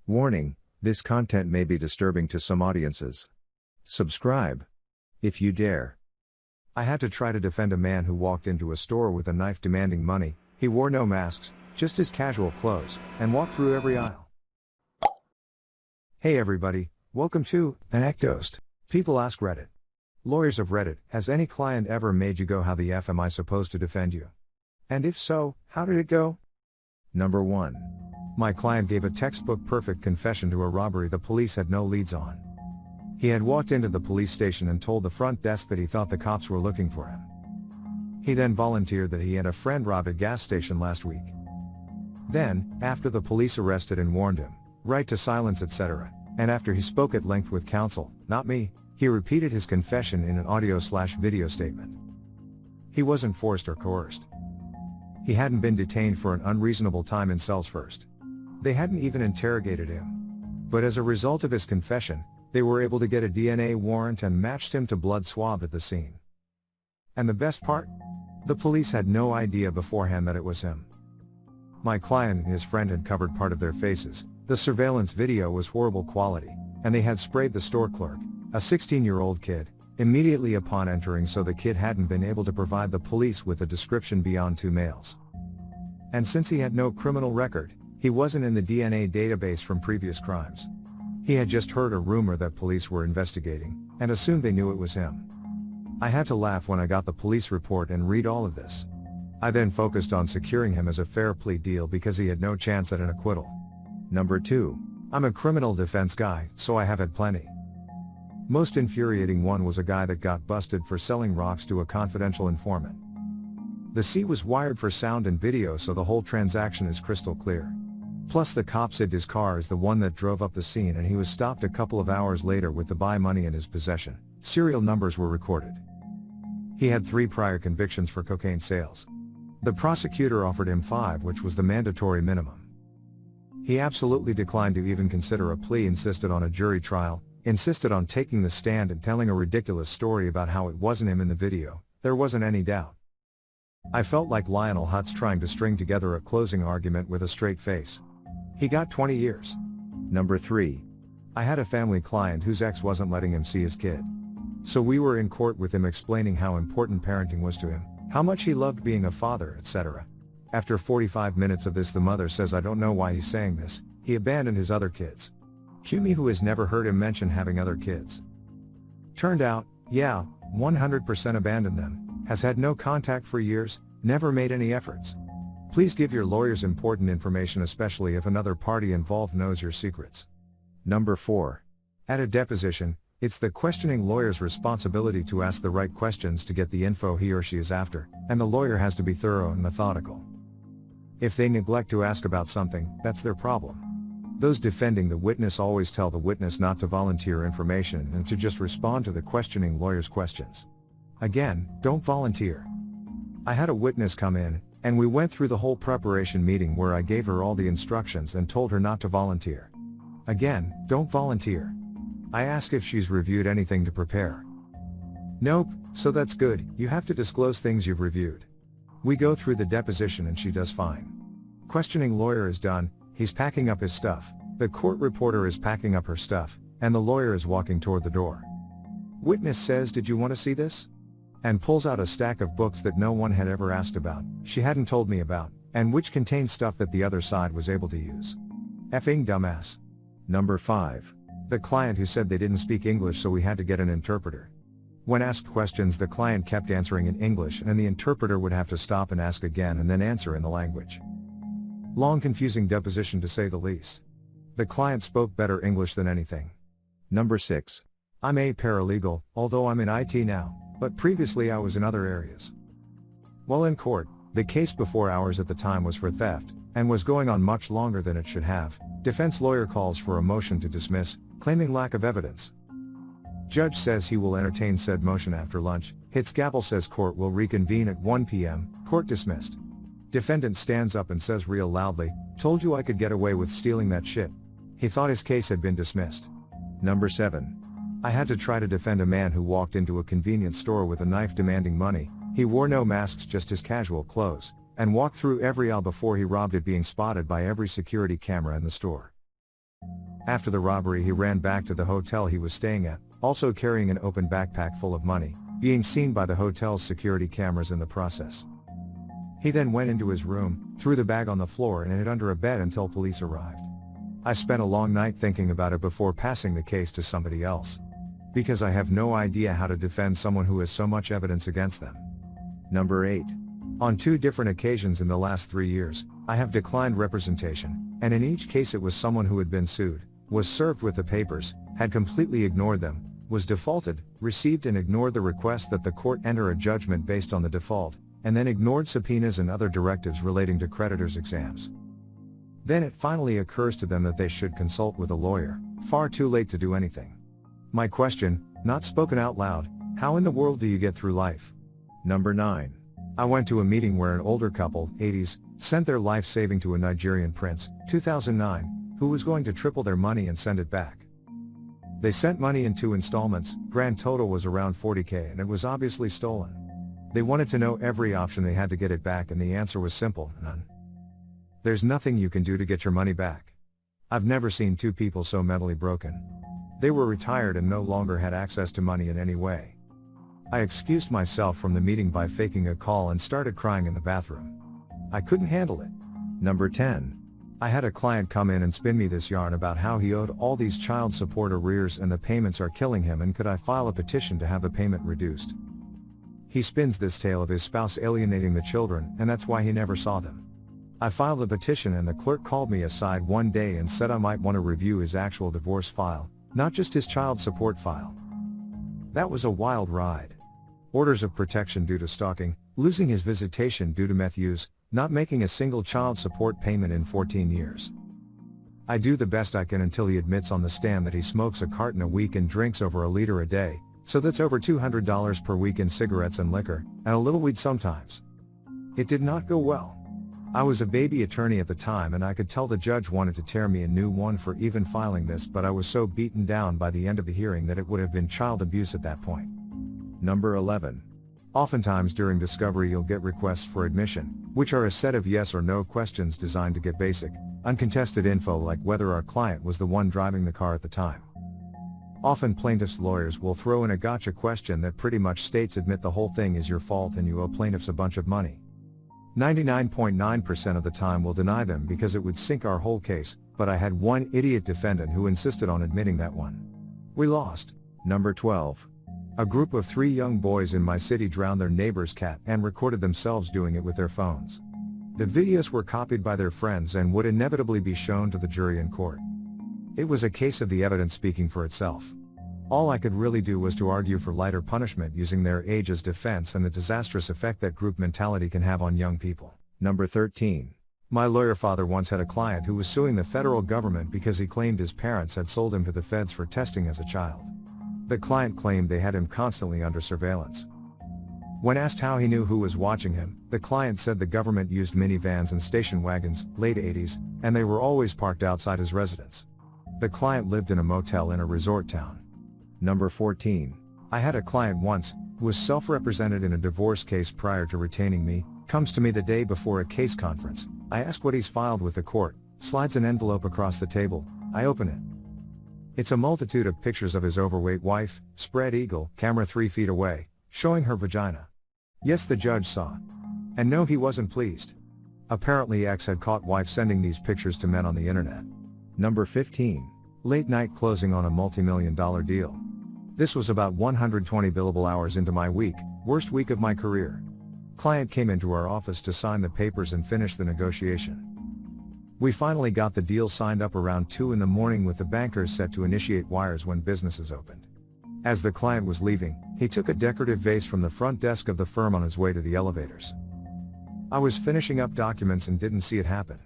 Warning, this content may be disturbing to some audiences. Subscribe, if you dare. I had to try to defend a man who walked into a store with a knife demanding money. He wore no masks, just his casual clothes, and walked through every aisle. Hey everybody, welcome to ANECDOSED. People ask Reddit. Lawyers of Reddit, has any client ever made you go, how the F am I supposed to defend you? And if so, how did it go? Number 1. My client gave a textbook perfect confession to a robbery the police had no leads on. He had walked into the police station and told the front desk that he thought the cops were looking for him. He then volunteered that he had a friend robbed a gas station last week. Then, after the police arrested and warned him, right to silence etc., and after he spoke at length with counsel, not me, he repeated his confession in an audio/video statement. He wasn't forced or coerced. He hadn't been detained for an unreasonable time in cells first. They hadn't even interrogated him. But as a result of his confession, they were able to get a DNA warrant and matched him to blood swab at the scene. And the best part? The police had no idea beforehand that it was him. My client and his friend had covered part of their faces. The surveillance video was horrible quality, and they had sprayed the store clerk, a 16-year-old kid, immediately upon entering, so the kid hadn't been able to provide the police with a description beyond 2 males. And since he had no criminal record, he wasn't in the DNA database from previous crimes. He had just heard a rumor that police were investigating, and assumed they knew it was him. I had to laugh when I got the police report and read all of this. I then focused on securing him as a fair plea deal because he had no chance at an acquittal. Number 2. I'm a criminal defense guy, so I have had plenty. Most infuriating one was a guy that got busted for selling rocks to a confidential informant. The C was wired for sound and video, so the whole transaction is crystal clear. Plus the cop said his car is the one that drove up the scene, and he was stopped a couple of hours later with the buy money in his possession. Serial numbers were recorded. He had 3 prior convictions for cocaine sales. The prosecutor offered him 5, which was the mandatory minimum. He absolutely declined to even consider a plea, insisted on a jury trial, insisted on taking the stand and telling a ridiculous story about how it wasn't him in the video. There wasn't any doubt. I felt like Lionel Hutz trying to string together a closing argument with a straight face. He got 20 years. Number 3. I had a family client whose ex wasn't letting him see his kid. So we were in court with him explaining how important parenting was to him, how much he loved being a father, etc. After 45 minutes of this, the mother says, I don't know why he's saying this, he abandoned his other kids. Cue me, who has never heard him mention having other kids. Turned out, yeah, 100% abandoned them, has had no contact for years, never made any efforts. Please give your lawyers important information, especially if another party involved knows your secrets. Number 4. At a deposition, it's the questioning lawyer's responsibility to ask the right questions to get the info he or she is after, and the lawyer has to be thorough and methodical. If they neglect to ask about something, that's their problem. Those defending the witness always tell the witness not to volunteer information and to just respond to the questioning lawyer's questions. Again, don't volunteer. I had a witness come in, and we went through the whole preparation meeting where I gave her all the instructions and told her not to volunteer. Again, don't volunteer. I ask if she's reviewed anything to prepare. Nope, so that's good, you have to disclose things you've reviewed. We go through the deposition and she does fine. Questioning lawyer is done, he's packing up his stuff, the court reporter is packing up her stuff, and the lawyer is walking toward the door. Witness says, did you want to see this? And pulls out a stack of books that no one had ever asked about, she hadn't told me about, and which contained stuff that the other side was able to use. Effing dumbass. Number 5. The client who said they didn't speak English, so we had to get an interpreter. When asked questions, the client kept answering in English, and the interpreter would have to stop and ask again and then answer in the language. Long, confusing deposition, to say the least. The client spoke better English than anything. Number 6. I'm a paralegal, although I'm in IT now, but previously I was in other areas. While in court, the case before ours at the time was for theft, and was going on much longer than it should have. Defense lawyer calls for a motion to dismiss, claiming lack of evidence. Judge says he will entertain said motion after lunch, hits gavel, says court will reconvene at 1 p.m, court dismissed. Defendant stands up and says real loudly, told you I could get away with stealing that shit. He thought his case had been dismissed. Number 7. I had to try to defend a man who walked into a convenience store with a knife demanding money. He wore no masks, just his casual clothes, and walked through every aisle before he robbed it, being spotted by every security camera in the store. After the robbery, he ran back to the hotel he was staying at, also carrying an open backpack full of money, being seen by the hotel's security cameras in the process. He then went into his room, threw the bag on the floor and hid under a bed until police arrived. I spent a long night thinking about it before passing the case to somebody else. Because I have no idea how to defend someone who has so much evidence against them. Number 8. On 2 different occasions in the last 3 years, I have declined representation, and in each case it was someone who had been sued, was served with the papers, had completely ignored them, was defaulted, received and ignored the request that the court enter a judgment based on the default, and then ignored subpoenas and other directives relating to creditors' exams. Then it finally occurs to them that they should consult with a lawyer, far too late to do anything. My question, not spoken out loud, how in the world do you get through life? Number 9. I went to a meeting where an older couple, 80s, sent their life saving to a Nigerian prince, 2009, who was going to triple their money and send it back. They sent money in 2 installments, grand total was around 40K and it was obviously stolen. They wanted to know every option they had to get it back and the answer was simple, none. There's nothing you can do to get your money back. I've never seen 2 people so mentally broken. They were retired and no longer had access to money in any way. I excused myself from the meeting by faking a call and started crying in the bathroom. I couldn't handle it. Number 10. I had a client come in and spin me this yarn about how he owed all these child support arrears and the payments are killing him and could I file a petition to have the payment reduced. He spins this tale of his spouse alienating the children and that's why he never saw them. I filed a petition and the clerk called me aside one day and said I might want to review his actual divorce file, not just his child support file. That was a wild ride. Orders of protection due to stalking, losing his visitation due to meth use, not making a single child support payment in 14 years. I do the best I can until he admits on the stand that he smokes a carton a week and drinks over a liter a day, so that's over $200 per week in cigarettes and liquor, and a little weed sometimes. It did not go well. I was a baby attorney at the time and I could tell the judge wanted to tear me a new one for even filing this, but I was so beaten down by the end of the hearing that it would have been child abuse at that point. Number 11. Oftentimes during discovery you'll get requests for admission, which are a set of yes or no questions designed to get basic, uncontested info like whether our client was the one driving the car at the time. Often plaintiffs' lawyers will throw in a gotcha question that pretty much states admit the whole thing is your fault and you owe plaintiffs a bunch of money. 99.9% of the time we'll deny them because it would sink our whole case, but I had one idiot defendant who insisted on admitting that one. We lost. Number 12. A group of 3 young boys in my city drowned their neighbor's cat and recorded themselves doing it with their phones. The videos were copied by their friends and would inevitably be shown to the jury in court. It was a case of the evidence speaking for itself. All I could really do was to argue for lighter punishment using their age as defense and the disastrous effect that group mentality can have on young people. Number 13. My lawyer father once had a client who was suing the federal government because he claimed his parents had sold him to the feds for testing as a child. The client claimed they had him constantly under surveillance. When asked how he knew who was watching him, the client said the government used minivans and station wagons, late 80s, and they were always parked outside his residence. The client lived in a motel in a resort town. Number 14. I had a client once, who was self-represented in a divorce case prior to retaining me, comes to me the day before a case conference. I ask what he's filed with the court, slides an envelope across the table, I open it. It's a multitude of pictures of his overweight wife, spread eagle, camera 3 feet away, showing her vagina. Yes, the judge saw. And no, he wasn't pleased. Apparently ex had caught wife sending these pictures to men on the internet. Number 15. Late night closing on a multi-million-dollar deal. This was about 120 billable hours into my week, worst week of my career. Client came into our office to sign the papers and finish the negotiation. We finally got the deal signed up around 2 in the morning with the bankers set to initiate wires when businesses opened. As the client was leaving, he took a decorative vase from the front desk of the firm on his way to the elevators. I was finishing up documents and didn't see it happen.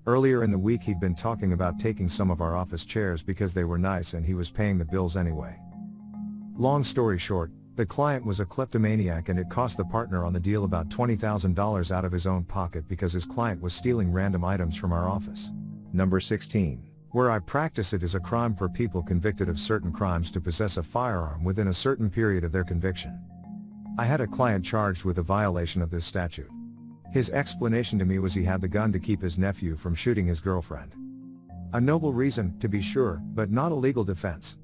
Earlier in the week he'd been talking about taking some of our office chairs because they were nice and he was paying the bills anyway. Long story short, the client was a kleptomaniac and it cost the partner on the deal about $20,000 out of his own pocket because his client was stealing random items from our office. Number 16. Where I practice, it is a crime for people convicted of certain crimes to possess a firearm within a certain period of their conviction. I had a client charged with a violation of this statute. His explanation to me was he had the gun to keep his nephew from shooting his girlfriend. A noble reason, to be sure, but not a legal defense.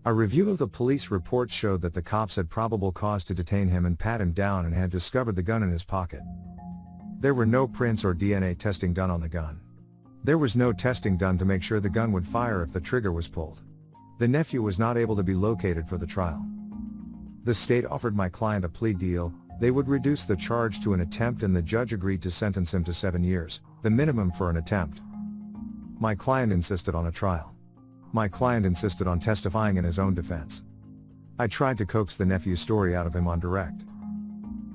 A review of the police report showed that the cops had probable cause to detain him and pat him down and had discovered the gun in his pocket. There were no prints or DNA testing done on the gun. There was no testing done to make sure the gun would fire if the trigger was pulled. The nephew was not able to be located for the trial. The state offered my client a plea deal. They would reduce the charge to an attempt and the judge agreed to sentence him to 7 years, the minimum for an attempt. My client insisted on a trial. My client insisted on testifying in his own defense. I tried to coax the nephew's story out of him on direct.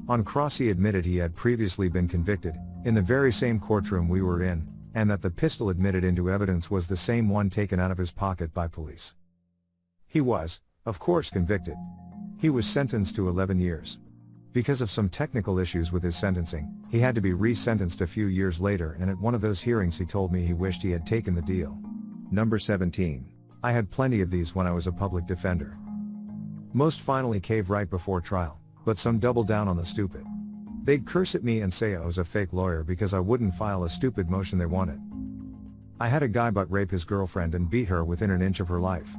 On cross he admitted he had previously been convicted, in the very same courtroom we were in, and that the pistol admitted into evidence was the same one taken out of his pocket by police. He was, of course, convicted. He was sentenced to 11 years. Because of some technical issues with his sentencing, he had to be re-sentenced a few years later, and at one of those hearings he told me he wished he had taken the deal. Number 17. I had plenty of these when I was a public defender. Most finally cave right before trial, but some double down on the stupid. They'd curse at me and say I was a fake lawyer because I wouldn't file a stupid motion they wanted. I had a guy butt rape his girlfriend and beat her within an inch of her life.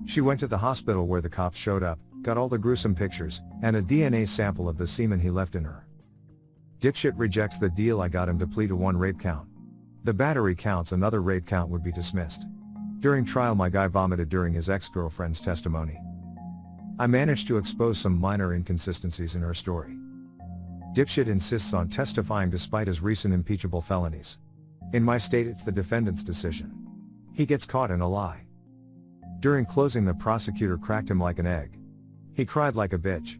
She went to the hospital where the cops showed up, got all the gruesome pictures, and a DNA sample of the semen he left in her. Dipshit rejects the deal. I got him to plead to 1 rape count. The battery counts, another rape count would be dismissed. During trial my guy vomited during his ex-girlfriend's testimony. I managed to expose some minor inconsistencies in her story. Dipshit insists on testifying despite his recent impeachable felonies. In my state it's the defendant's decision. He gets caught in a lie. During closing the prosecutor cracked him like an egg. He cried like a bitch.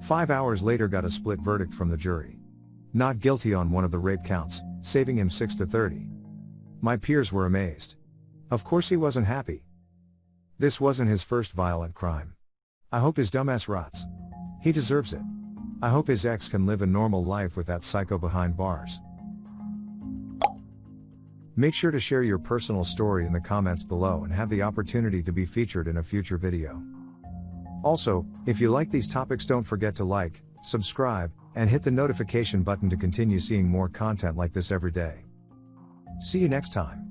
5 hours later got a split verdict from the jury. Not guilty on one of the rape counts, saving him 6-30. My peers were amazed. Of course he wasn't happy. This wasn't his first violent crime. I hope his dumbass rots. He deserves it. I hope his ex can live a normal life with that psycho behind bars. Make sure to share your personal story in the comments below and have the opportunity to be featured in a future video. Also, if you like these topics, don't forget to like, subscribe, and hit the notification button to continue seeing more content like this every day. See you next time.